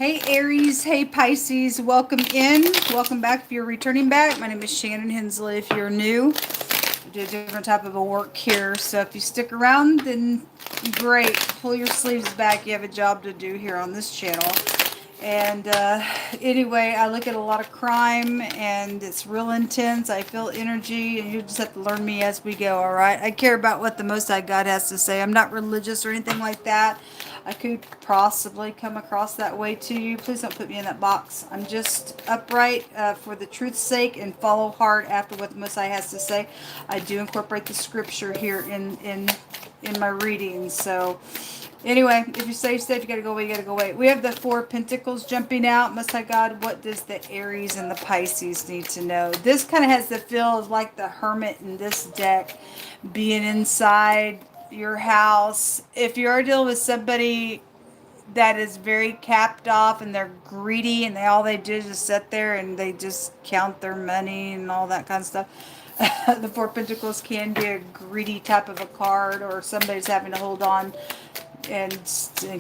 Hey Aries, hey Pisces, welcome in. Welcome back if you're returning back. My name is Shannon Hensley. If you're new, we do a different type of a work here. So if you stick around, then great. Pull your sleeves back. You have a job to do here on this channel. And anyway, I look at a lot of crime and it's real intense. I feel energy and you just have to learn me as we go, all right? I care about what the Most High God has to say. I'm not religious or anything like that. I could possibly come across that way to you. Please don't put me in that box. I'm just upright for the truth's sake and follow hard after what the Most High has to say. I do incorporate the scripture here in my readings, so... Anyway, if you stay safe, you gotta go away, you gotta go away. We have the Four of Pentacles jumping out. Most High God, what does the Aries and the Pisces need to know? This kind of has the feel of like the Hermit in this deck, being inside your house. If you are dealing with somebody that is very capped off and they're greedy and all they do is just sit there and they just count their money and all that kind of stuff. The Four of Pentacles can be a greedy type of a card, or somebody's having to hold on and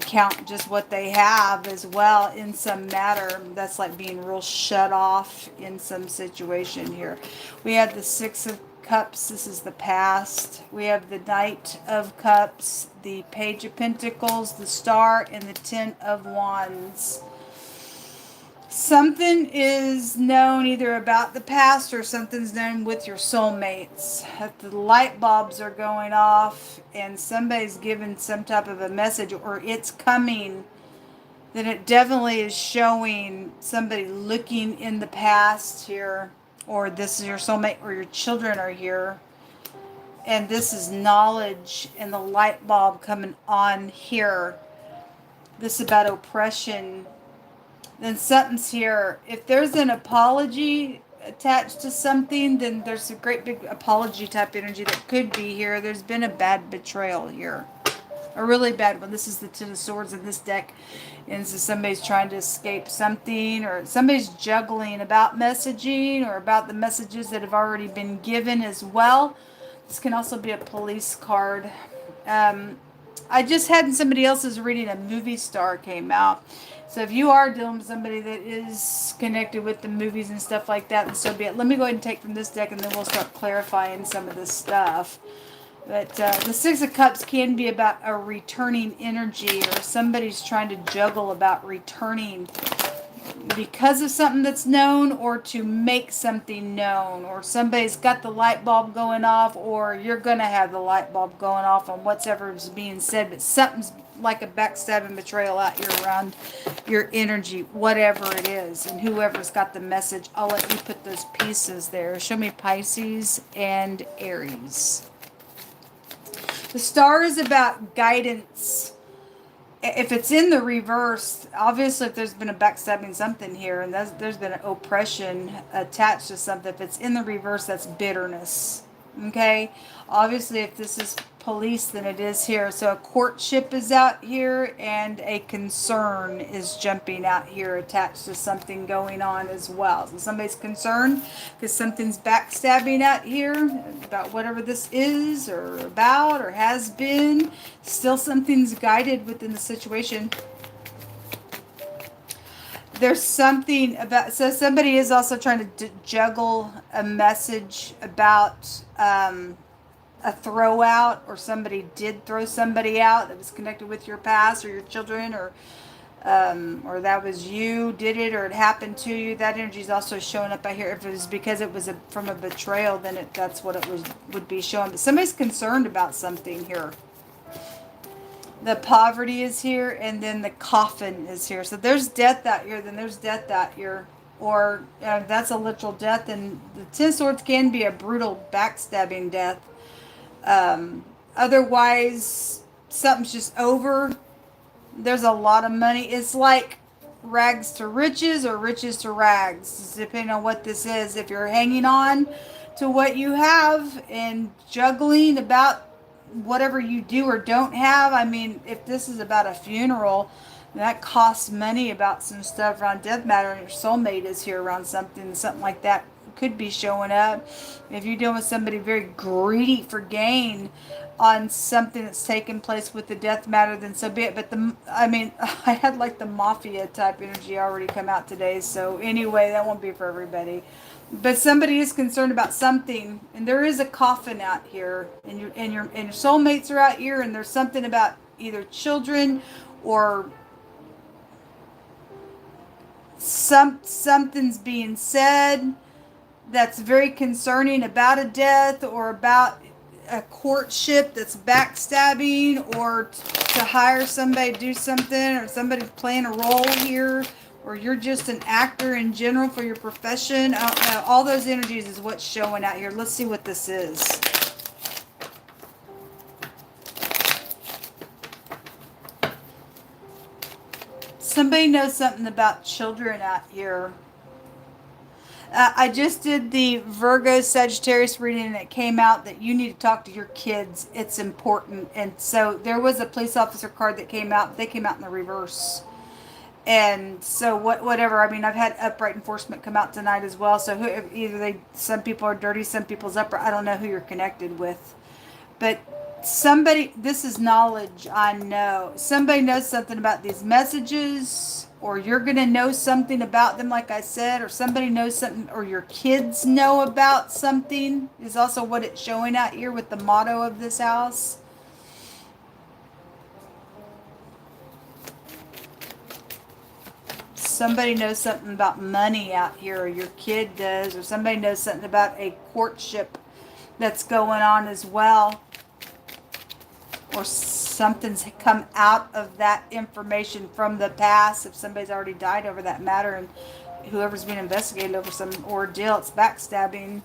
count just what they have as well in some matter. That's like being real shut off in some situation here. We have the Six of Cups. This is the past. We have the Knight of Cups, the Page of Pentacles, the Star, and the Ten of Wands. Something is known either about the past or something's known with your soulmates. If the light bulbs are going off and somebody's given some type of a message or it's coming, then it definitely is showing somebody looking in the past here, or this is your soulmate or your children are here. And this is knowledge and the light bulb coming on here. This is about oppression. Then something's here. If there's an apology attached to something, then there's a great big apology type energy that could be here. There's been a bad betrayal here. A really bad one. This is the Ten of Swords in this deck. And so somebody's trying to escape something, or somebody's juggling about messaging or about the messages that have already been given as well. This can also be a police card. I just had in somebody else's reading a movie star came out. So if you are dealing with somebody that is connected with the movies and stuff like that, then so be it. Let me go ahead and take from this deck and then we'll start clarifying some of this stuff. But the Six of Cups can be about a returning energy, or somebody's trying to juggle about returning because of something that's known, or to make something known, or somebody's got the light bulb going off, or you're going to have the light bulb going off on whatever is being said, but something's like a backstabbing betrayal out here around your energy, whatever it is, and whoever's got the message. I'll let you put those pieces there. Show me Pisces and Aries. The Star is about guidance. If it's in the reverse, obviously if there's been a backstabbing something here, and there's been an oppression attached to something, if it's in the reverse, that's bitterness. Okay? Obviously if this is police, then it is here. So a courtship is out here, and a concern is jumping out here attached to something going on as well. So somebody's concerned because something's backstabbing out here about whatever this is or about or has been. Still something's guided within the situation. There's something about, so somebody is also trying to juggle a message about a throw out, or somebody did throw somebody out that was connected with your past or your children, or that was you did it, or it happened to you. That energy is also showing up out here. If it was because it was from a betrayal, then that's what it would be showing. But somebody's concerned about something here. The poverty is here, and then the coffin is here. So there's death out here, then there's death out here. Or that's a literal death. And the Ten of Swords can be a brutal backstabbing death. Otherwise, something's just over. There's a lot of money. It's like rags to riches or riches to rags, depending on what this is. If you're hanging on to what you have and juggling about whatever you do or don't have. I mean, if this is about a funeral, that costs money about some stuff around death matter, and your soulmate is here around something like that could be showing up. If you're dealing with somebody very greedy for gain on something that's taken place with the death matter, then so be it. But I mean, I had like the mafia type energy already come out today. So anyway, that won't be for everybody. But somebody is concerned about something, and there is a coffin out here, and your soulmates are out here, and there's something about either children or something's being said that's very concerning about a death or about a courtship that's backstabbing, or to hire somebody to do something, or somebody's playing a role here, or you're just an actor in general for your profession. I don't know. All those energies is what's showing out here. Let's see what this is. Somebody knows something about children out here. I just did the Virgo Sagittarius reading, and it came out that you need to talk to your kids. It's important. And so there was a police officer card that came out. They came out in the reverse. And so whatever. I mean, I've had upright enforcement come out tonight as well. So some people are dirty, some people's upright. I don't know who you're connected with. But somebody, this is knowledge, I know. Somebody knows something about these messages, or you're going to know something about them, like I said, or somebody knows something, or your kids know about something, is also what it's showing out here with the motto of this house. Somebody knows something about money out here, or your kid does, or somebody knows something about a courtship that's going on as well. Or something's come out of that information from the past. If somebody's already died over that matter, and whoever's being investigated over some ordeal, it's backstabbing.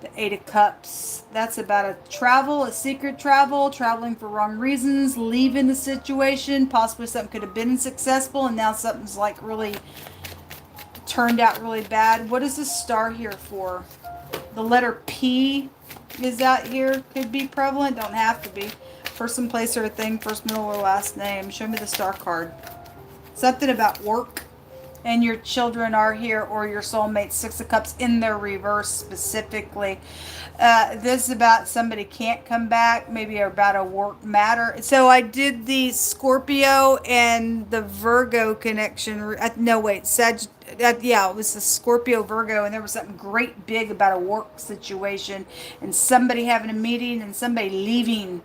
The Eight of Cups. That's about a travel, a secret travel, traveling for wrong reasons, leaving the situation. Possibly something could have been successful, and now something's like really turned out really bad. What is this star here for? The letter P is out here. Could be prevalent, don't have to be. Person, place, or a thing, first, middle, or last name. Show me the star card. Something about work, and your children are here, or your soulmate. Six of Cups in their reverse specifically. This is about somebody can't come back, maybe about a work matter. So I did the Scorpio and the Virgo connection. No, wait, yeah, it was the Scorpio Virgo, and there was something great big about a work situation, and somebody having a meeting and somebody leaving.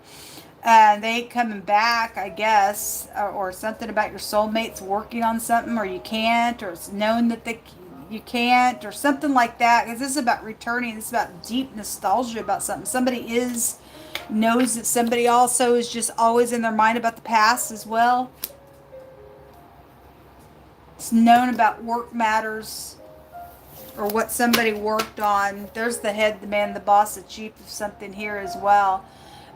They ain't coming back, I guess, or something about your soulmates working on something, or you can't, or it's known that you can't, or something like that. Because this is about returning. This is about deep nostalgia about something. Somebody knows that somebody also is just always in their mind about the past as well. It's known about work matters, or what somebody worked on. There's the head, the man, the boss, the chief of something here as well.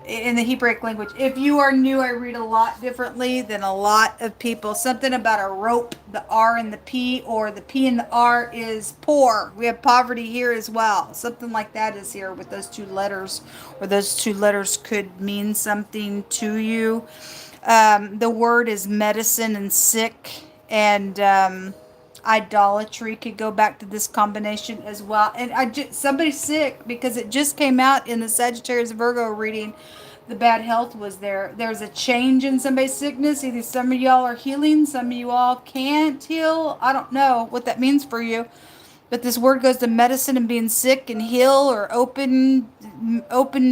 In the Hebraic language. If you are new, I read a lot differently than a lot of people. Something about a rope, the R and the P, or the P and the R is poor. We have poverty here as well. Something like that is here with those two letters, or those two letters could mean something to you. The word is medicine and sick, and idolatry could go back to this combination as well. And somebody's sick, because it just came out in the Sagittarius Virgo reading. The bad health was there. There's a change in somebody's sickness. Either some of y'all are healing, some of you all can't heal. I don't know what that means for you. But this word goes to medicine and being sick and heal, or open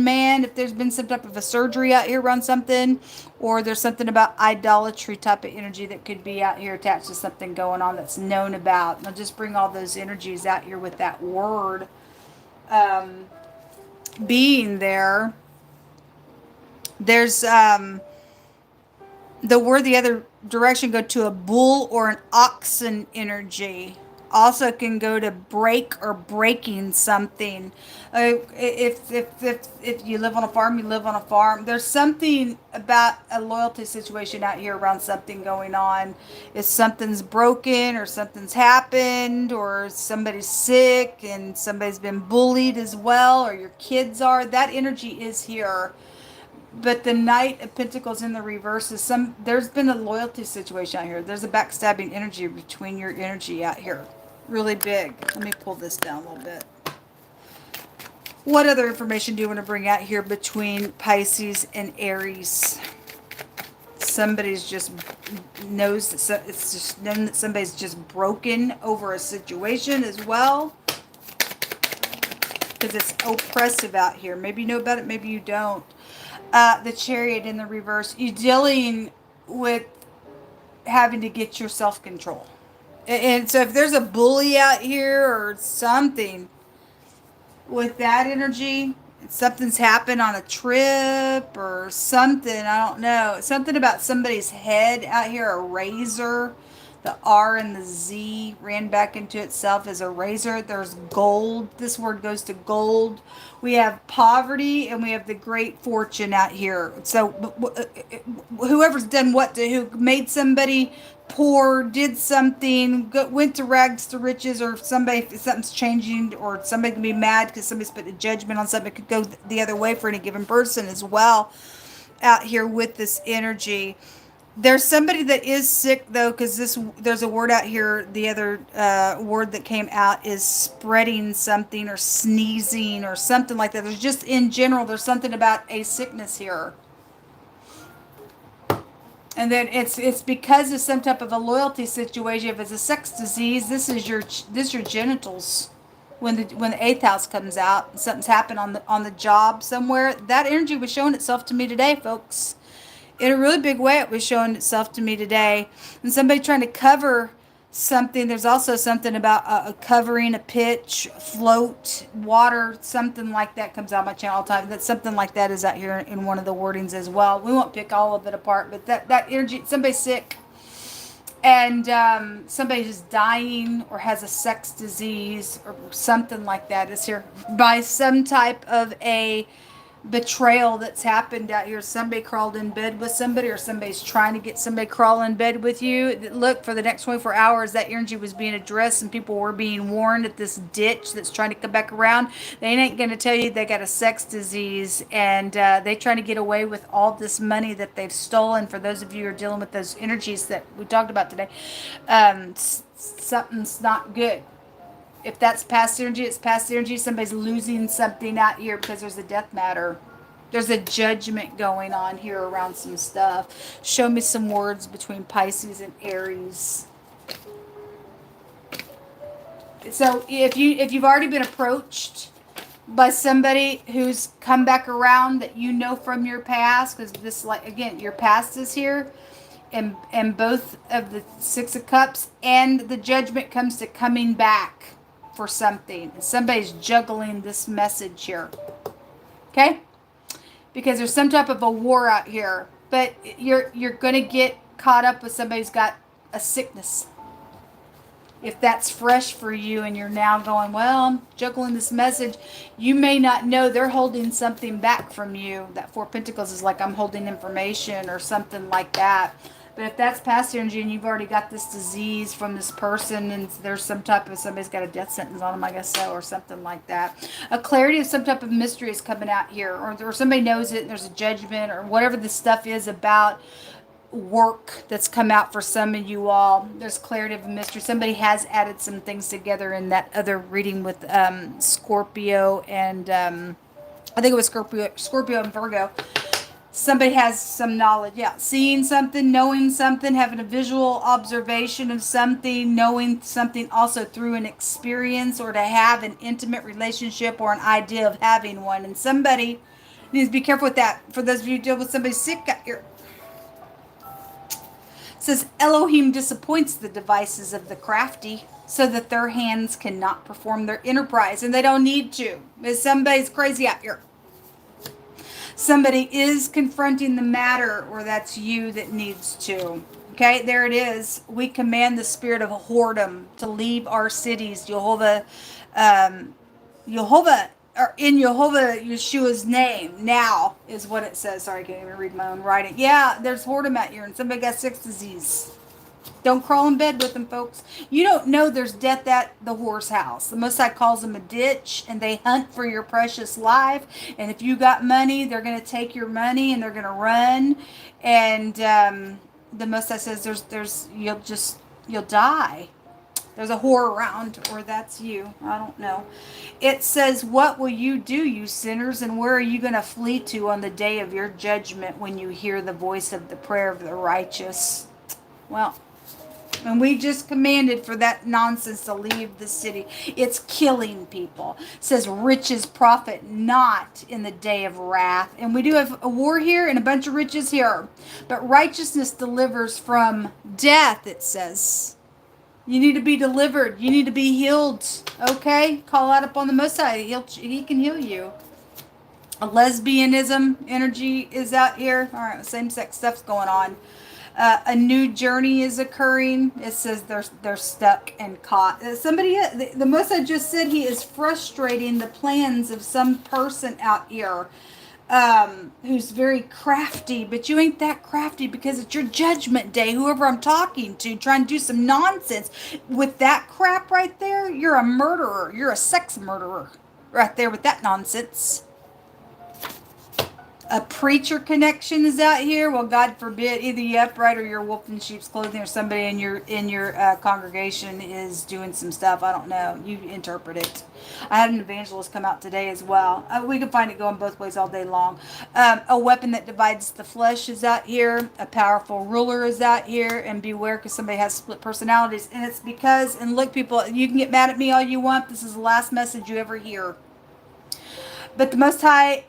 man, if there's been some type of a surgery out here around something, or there's something about idolatry type of energy that could be out here attached to something going on that's known about. And I'll just bring all those energies out here with that word being there. There's the word the other direction go to a bull or an oxen energy. Also can go to break or breaking something. If you live on a farm, you live on a farm. There's something about a loyalty situation out here around something going on. If something's broken, or something's happened, or somebody's sick and somebody's been bullied as well, or your kids are, that energy is here. But the Knight of Pentacles in the reverse is there's been a loyalty situation out here. There's a backstabbing energy between your energy out here. Really big. Let me pull this down a little bit. What other information do you want to bring out here between Pisces and Aries? Somebody's just knows that it's just known that somebody's just broken over a situation as well. Because it's oppressive out here. Maybe you know about it, maybe you don't. The Chariot in the reverse. You're dealing with having to get your self-control. And so if there's a bully out here or something with that energy, something's happened on a trip or something, I don't know. Something about somebody's head out here, a razor. The R and the Z ran back into itself as a razor. There's gold. This word goes to gold. We have poverty and we have the great fortune out here. So whoever's done what to who, made somebody poor, did something, went to rags to riches, or something's changing, or somebody can be mad because somebody's put a judgment on something. It could go the other way for any given person as well out here with this energy. There's somebody that is sick though, because there's a word out here. The other word that came out is spreading something or sneezing or something like that. There's just in general, there's something about a sickness here. And then it's because of some type of a loyalty situation. If it's a sex disease, this is your genitals. When the eighth house comes out, and something's happened on the job somewhere. That energy was showing itself to me today, folks. In a really big way, it was showing itself to me today. And somebody trying to cover something. There's also something about a covering, a pitch, float, water, something like that comes out of my channel all the time. That something like that is out here in one of the wordings as well. We won't pick all of it apart, but that energy, somebody's sick. And somebody who's dying or has a sex disease or something like that is here by some type of a betrayal that's happened out here. Somebody crawled in bed with somebody, or somebody's trying to get somebody crawl in bed with you. Look, for the next 24 hours, that energy was being addressed and people were being warned at this ditch that's trying to come back around. They ain't going to tell you they got a sex disease, and they trying to get away with all this money that they've stolen. For those of you who are dealing with those energies that we talked about today, something's not good. If that's past energy, it's past energy. Somebody's losing something out here because there's a death matter. There's a judgment going on here around some stuff. Show me some words between Pisces and Aries. So if you've already been approached by somebody who's come back around that you know from your past, because this, like, again, your past is here, and both of the Six of Cups and the Judgment comes to coming back for something. And somebody's juggling this message here. Okay? Because there's some type of a war out here. But you're going to get caught up with somebody who's got a sickness. If that's fresh for you and you're now going, well, I'm juggling this message, you may not know they're holding something back from you. That Four of Pentacles is like, I'm holding information or something like that. But if that's past energy and you've already got this disease from this person, and there's some type of, somebody's got a death sentence on them, I guess so, or something like that. A clarity of some type of mystery is coming out here, or somebody knows it and there's a judgment, or whatever this stuff is about work that's come out for some of you all. There's clarity of a mystery. Somebody has added some things together in that other reading with Scorpio and I think it was Scorpio and Virgo. Somebody has some knowledge. Yeah, seeing something, knowing something, having a visual observation of something, knowing something also through an experience, or to have an intimate relationship or an idea of having one. And somebody needs to be careful with that. For those of you who deal with somebody sick out here. It says, Elohim disappoints the devices of the crafty so that their hands cannot perform their enterprise. And they don't need to. If somebody's crazy out here. Somebody is confronting the matter, or that's you that needs to. Okay, there it is. We command the spirit of whoredom to leave our cities. Jehovah, or in Jehovah Yeshua's name, now is what it says. Sorry, I can't even read my own writing. Yeah, there's whoredom out here, and somebody got sex disease. Don't crawl in bed with them, folks. You don't know there's death at the whore's house. The Most High calls them a ditch, and they hunt for your precious life. And if you got money, they're going to take your money, and they're going to run. And the Most High says you'll die. There's a whore around, or that's you. I don't know. It says, what will you do, you sinners, and where are you going to flee to on the day of your judgment when you hear the voice of the prayer of the righteous? Well, and we just commanded for that nonsense to leave the city. It's killing people. It says riches profit not in the day of wrath. And we do have a war here and a bunch of riches here. But righteousness delivers from death, it says. You need to be delivered. You need to be healed. Okay? Call out upon the Most High. He can heal you. A lesbianism energy is out here. All right, same-sex stuff's going on. A new journey is occurring. It says they're stuck and caught. The Most High just said he is frustrating the plans of some person out here who's very crafty, but you ain't that crafty because it's your judgment day. Whoever I'm talking to, trying to do some nonsense with that crap right there, you're a murderer. You're a sex murderer right there with that nonsense. A preacher connection is out here. Well, God forbid, either you upright or you're wolf in sheep's clothing, or somebody in your congregation is doing some stuff. I don't know. You interpret it. I had an evangelist come out today as well. We can find it going both ways all day long. A weapon that divides the flesh is out here. A powerful ruler is out here. And beware, because somebody has split personalities. And it's because, and look, people, you can get mad at me all you want. This is the last message you ever hear. But the Most High...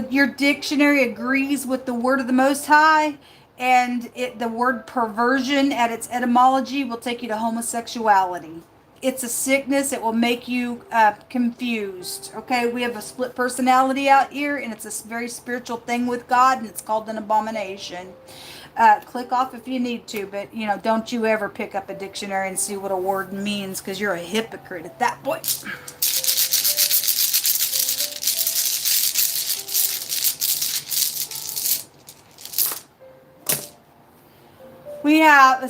your dictionary agrees with the word of the Most High, and the word perversion at its etymology will take you to homosexuality. It's a sickness. It will make you confused. Okay, we have a split personality out here, and it's a very spiritual thing with God, and it's called an abomination. Click off if you need to, but don't you ever pick up a dictionary and see what a word means, because you're a hypocrite at that point. We have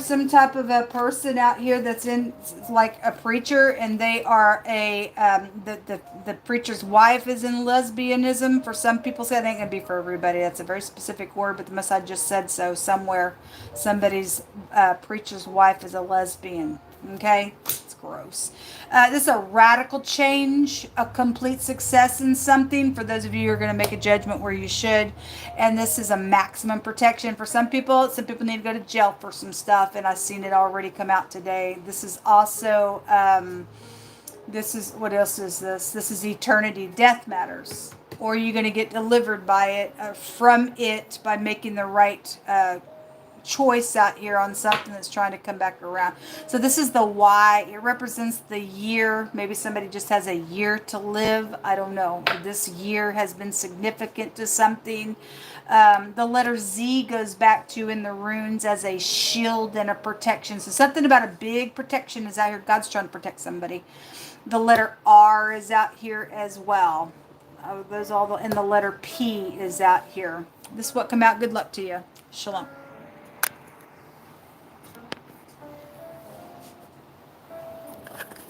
some type of a person out here that's in like a preacher, and they are the preacher's wife is in lesbianism. For some people, say it ain't gonna be for everybody. That's a very specific word, but the Messiah just said so somewhere. Somebody's preacher's wife is a lesbian. Okay, it's gross. This is a radical change, a complete success in something. For those of you who are going to make a judgment where you should, and this is a maximum protection for some people. Some people need to go to jail for some stuff, and I've seen it already come out today. This is also, what else is this? This is eternity. Death matters. Or are you going to get delivered by it, from it, by making the right choice out here on something that's trying to come back around. So this is the Y. It represents the year. Maybe somebody just has a year to live. I don't know. This year has been significant to something. The letter Z goes back to in the runes as a shield and a protection. So something about a big protection is out here. God's trying to protect somebody. The letter R is out here as well. And the letter P is out here. This is what come out. Good luck to you. Shalom.